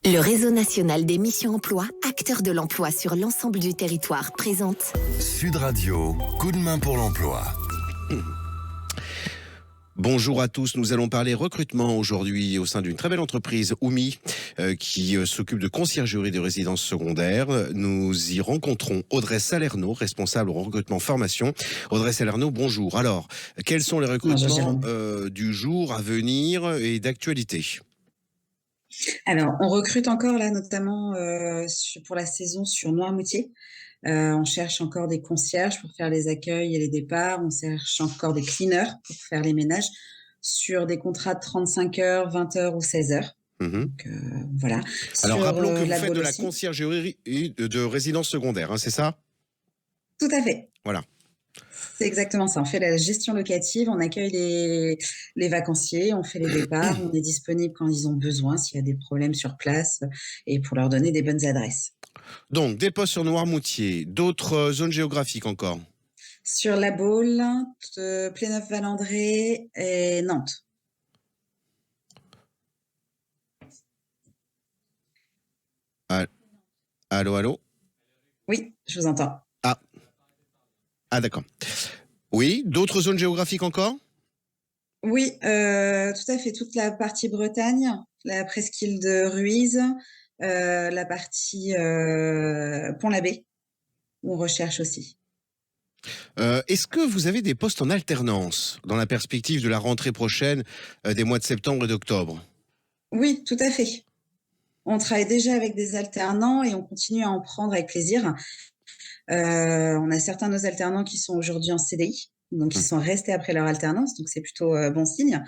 Le réseau national des missions emploi, acteur de l'emploi sur l'ensemble du territoire, présente Sud Radio, coup de main pour l'emploi. Bonjour à tous, nous allons parler recrutement aujourd'hui au sein d'une très belle entreprise, Oumi, qui s'occupe de conciergerie de résidences secondaires. Nous y rencontrons Audrey Salerno, responsable au recrutement formation. Audrey Salerno, bonjour. Alors, quels sont les recrutements du jour à venir et d'actualité ? Alors, on recrute encore là, notamment pour la saison sur Noirmoutier. On cherche encore des concierges pour faire les accueils et les départs. On cherche encore des cleaners pour faire les ménages sur des contrats de 35 heures, 20 heures ou 16 heures. Donc, voilà. Alors, sur, rappelons que vous faites de la aussi. conciergerie de résidence secondaire, hein, c'est ça ? Tout à fait. Voilà. C'est exactement ça. On fait la gestion locative, on accueille les vacanciers, on fait les départs, on est disponible quand ils ont besoin, s'il y a des problèmes sur place, et pour leur donner des bonnes adresses. Donc, des postes sur Noirmoutier, d'autres zones géographiques encore ? Sur La Baule, Pléneuf-Valandré et Nantes. Allô ? Oui, je vous entends. Ah, d'accord. Oui, d'autres zones géographiques encore ? Oui, tout à fait. Toute la partie Bretagne, la presqu'île de Ruiz, la partie Pont-l'Abbé, on recherche aussi. Est-ce que vous avez des postes en alternance dans la perspective de la rentrée prochaine des mois de septembre et d'octobre ? Oui, tout à fait. On travaille déjà avec des alternants et on continue à en prendre avec plaisir. On a certains de nos alternants qui sont aujourd'hui en CDI, donc ils sont restés après leur alternance, donc c'est plutôt bon signe.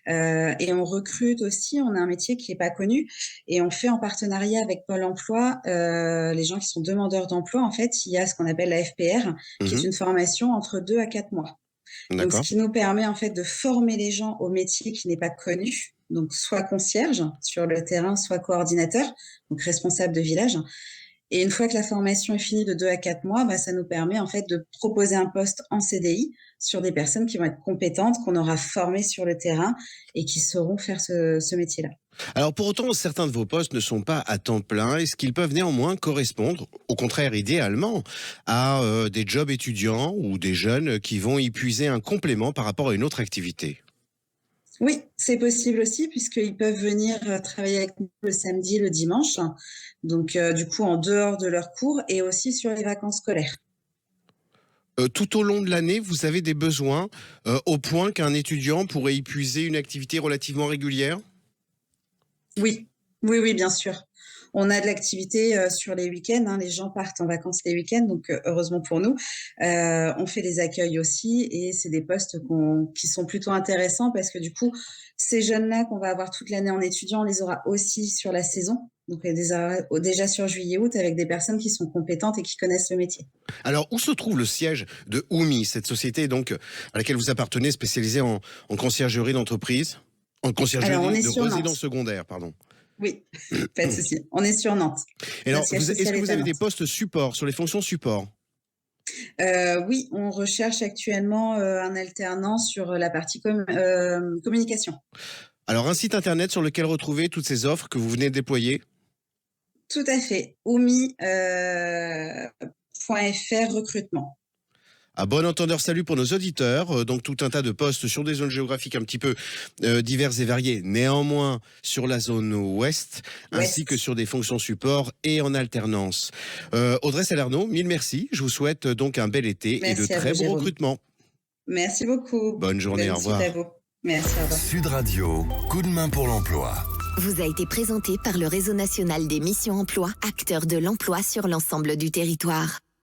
Et on recrute aussi, on a un métier qui n'est pas connu, et on fait en partenariat avec Pôle emploi, les gens qui sont demandeurs d'emploi, en fait, il y a ce qu'on appelle la FPR, qui est une formation entre 2 à 4 mois. Donc, ce qui nous permet en fait de former les gens au métier qui n'est pas connu, donc soit concierge sur le terrain, soit coordinateur, donc responsable de village. Et une fois que la formation est finie de 2 à 4 mois, ça nous permet en fait de proposer un poste en CDI sur des personnes qui vont être compétentes, qu'on aura formées sur le terrain et qui sauront faire ce métier-là. Alors pour autant, certains de vos postes ne sont pas à temps plein. Est-ce qu'ils peuvent néanmoins correspondre, au contraire idéalement, à des jobs étudiants ou des jeunes qui vont y puiser un complément par rapport à une autre activité ? Oui, c'est possible aussi, puisqu'ils peuvent venir travailler avec nous le samedi, le dimanche, donc du coup en dehors de leurs cours et aussi sur les vacances scolaires. Tout au long de l'année, vous avez des besoins au point qu'un étudiant pourrait y puiser une activité relativement régulière ? Oui, bien sûr. On a de l'activité sur les week-ends, les gens partent en vacances les week-ends, donc heureusement pour nous. On fait des accueils aussi et c'est des postes qui sont plutôt intéressants parce que du coup, ces jeunes-là qu'on va avoir toute l'année en étudiant, on les aura aussi sur la saison. Donc déjà sur juillet-août avec des personnes qui sont compétentes et qui connaissent le métier. Alors, où se trouve le siège de Oumi, cette société donc à laquelle vous appartenez, spécialisée en conciergerie d'entreprise ? En conciergerie de résidence secondaire, pardon. Oui, pas de souci. On est sur Nantes. Alors, est-ce que vous avez des postes support, sur les fonctions support ? Oui, on recherche actuellement un alternant sur la partie communication. Alors, un site internet sur lequel retrouver toutes ces offres que vous venez de déployer ? Tout à fait. Oumi.fr recrutement. À bon entendeur, salut pour nos auditeurs. Donc tout un tas de postes sur des zones géographiques un petit peu diverses et variées, néanmoins sur la zone ouest, ainsi que sur des fonctions support et en alternance. Audrey Salerno, mille merci. Je vous souhaite donc un bel été et de très bons recrutements. Merci beaucoup. Bonne journée, au revoir. Merci, au revoir. Sud Radio, coup de main pour l'emploi. Vous a été présenté par le réseau national des missions emploi, acteur de l'emploi sur l'ensemble du territoire.